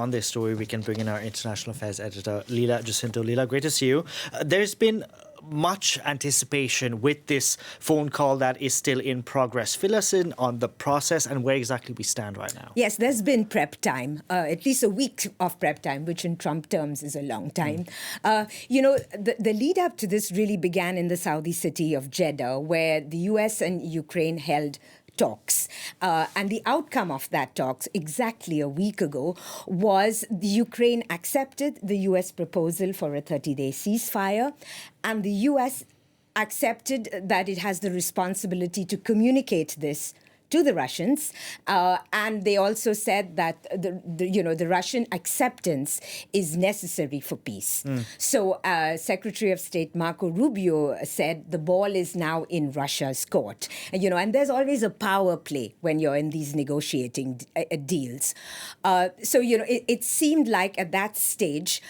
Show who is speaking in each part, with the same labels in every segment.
Speaker 1: on this story, we can bring in our international affairs editor, Leela Jacinto. Leela, great to see you. There's been much anticipation with this phone call that is still in progress. Fill us in on the process and where exactly we stand right now.
Speaker 2: Yes, there's been prep time, at least a week of prep time, which in Trump terms is a long time. The lead up to this really began in the Saudi city of Jeddah, where the US and Ukraine held talks. And the outcome of that talks exactly a week ago was the Ukraine accepted the US proposal for a 30-day ceasefire, and the US accepted that it has the responsibility to communicate this to the Russians, and they also said that the Russian acceptance is necessary for peace. So Secretary of State Marco Rubio said the ball is now in Russia's court. And there's always a power play when you're in these negotiating deals. It seemed like at that stage,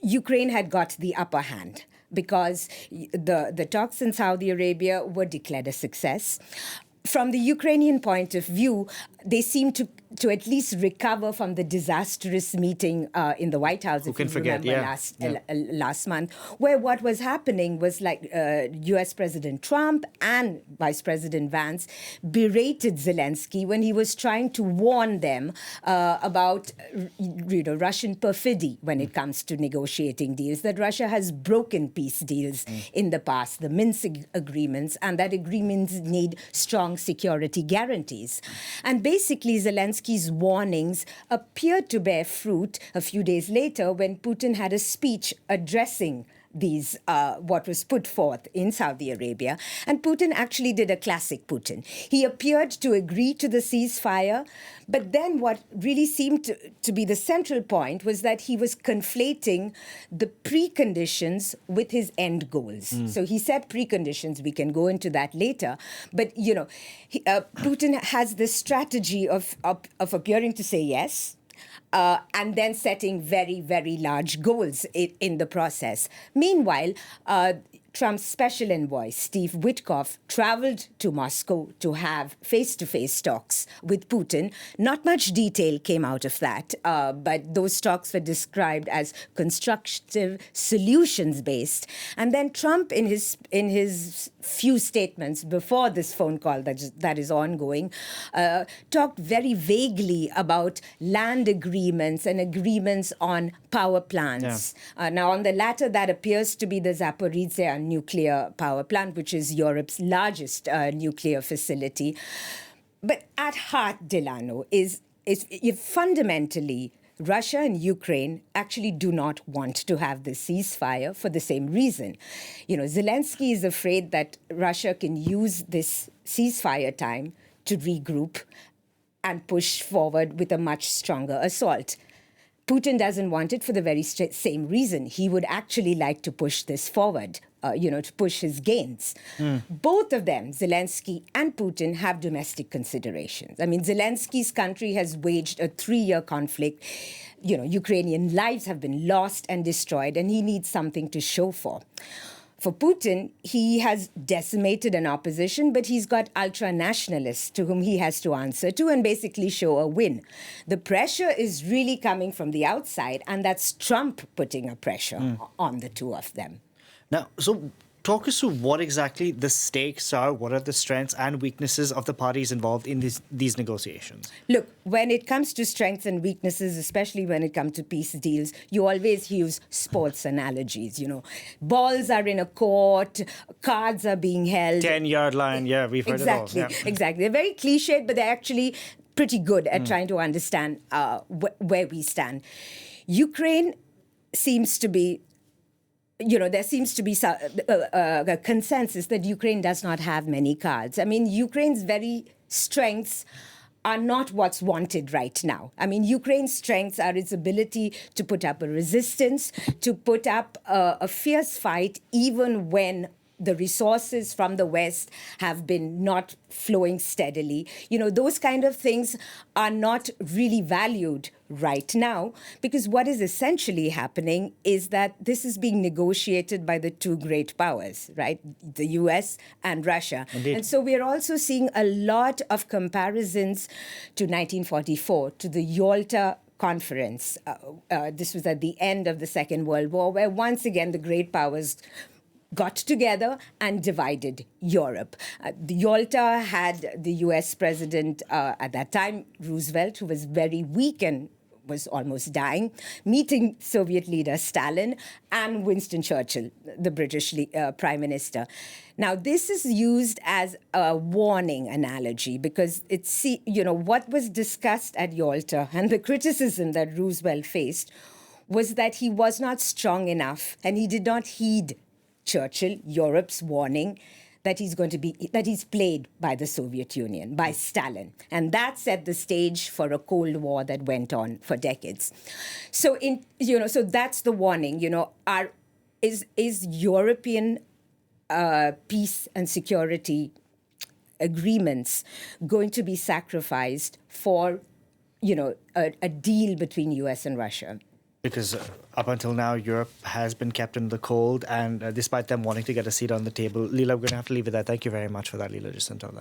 Speaker 2: Ukraine had got the upper hand, because the talks in Saudi Arabia were declared a success. From the Ukrainian point of view, they seem to at least recover from the disastrous meeting in the White House, if you remember, last month, where what was happening was like U.S. President Trump and Vice President Vance berated Zelensky when he was trying to warn them about Russian perfidy when it comes to negotiating deals, that Russia has broken peace deals in the past, the Minsk agreements, and that agreements need strong security guarantees. And basically, Zelensky's warnings appeared to bear fruit a few days later when Putin had a speech addressing these, what was put forth in Saudi Arabia. And Putin actually did a classic Putin. He appeared to agree to the ceasefire, but then what really seemed to be the central point was that he was conflating the preconditions with his end goals. So he said preconditions, we can go into that later, but Putin has this strategy of appearing to say yes, and then setting very, very large goals in the process. Meanwhile, Trump's special envoy, Steve Witkoff, traveled to Moscow to have face-to-face talks with Putin. Not much detail came out of that, but those talks were described as constructive, solutions-based. And then Trump, in his few statements before this phone call that is ongoing, talked very vaguely about land agreements and agreements on power plants. Now, on the latter, that appears to be the Zaporizhzhia nuclear power plant, which is Europe's largest nuclear facility. But at heart, Delano, is fundamentally Russia and Ukraine actually do not want to have the ceasefire for the same reason. Zelensky is afraid that Russia can use this ceasefire time to regroup and push forward with a much stronger assault. Putin doesn't want it for the very same reason. He would actually like to push this forward, to push his gains. Both of them, Zelensky and Putin, have domestic considerations. I mean, Zelensky's country has waged a 3-year conflict. Ukrainian lives have been lost and destroyed, and he needs something to show for. For Putin, he has decimated an opposition, but he's got ultra-nationalists to whom he has to answer to and basically show a win. The pressure is really coming from the outside, and that's Trump putting a pressure on the two of them.
Speaker 1: Now, so talk us through what exactly the stakes are, what are the strengths and weaknesses of the parties involved in these negotiations?
Speaker 2: Look, when it comes to strengths and weaknesses, especially when it comes to peace deals, you always use sports analogies, Balls are in a court, cards are being held.
Speaker 1: 10-yard line, we've heard it all.
Speaker 2: Exactly. They're very cliched, but they're actually pretty good at trying to understand where we stand. Ukraine seems to be there seems to be a consensus that Ukraine does not have many cards. I mean, Ukraine's very strengths are not what's wanted right now. I mean, Ukraine's strengths are its ability to put up a resistance, to put up a fierce fight, even when the resources from the West have been not flowing steadily. Those kind of things are not really valued right now, because what is essentially happening is that this is being negotiated by the two great powers, right? The US and Russia.
Speaker 1: Indeed.
Speaker 2: And so we're also seeing a lot of comparisons to 1944, to the Yalta conference. This was at the end of the Second World War, where once again the great powers got together and divided Europe. The Yalta had the US president at that time, Roosevelt, who was very weak and was almost dying, meeting Soviet leader Stalin and Winston Churchill, the British Prime Minister. Now, this is used as a warning analogy because it's, what was discussed at Yalta and the criticism that Roosevelt faced was that he was not strong enough and he did not heed Churchill, Europe's warning that he's played by the Soviet Union, by Stalin. And that set the stage for a Cold War that went on for decades. So so that's the warning, is European peace and security agreements going to be sacrificed for, a deal between US and Russia?
Speaker 1: Because up until now, Europe has been kept in the cold, and despite them wanting to get a seat on the table, Leela, we're going to have to leave it there. Thank you very much for that, Leela Jacinto.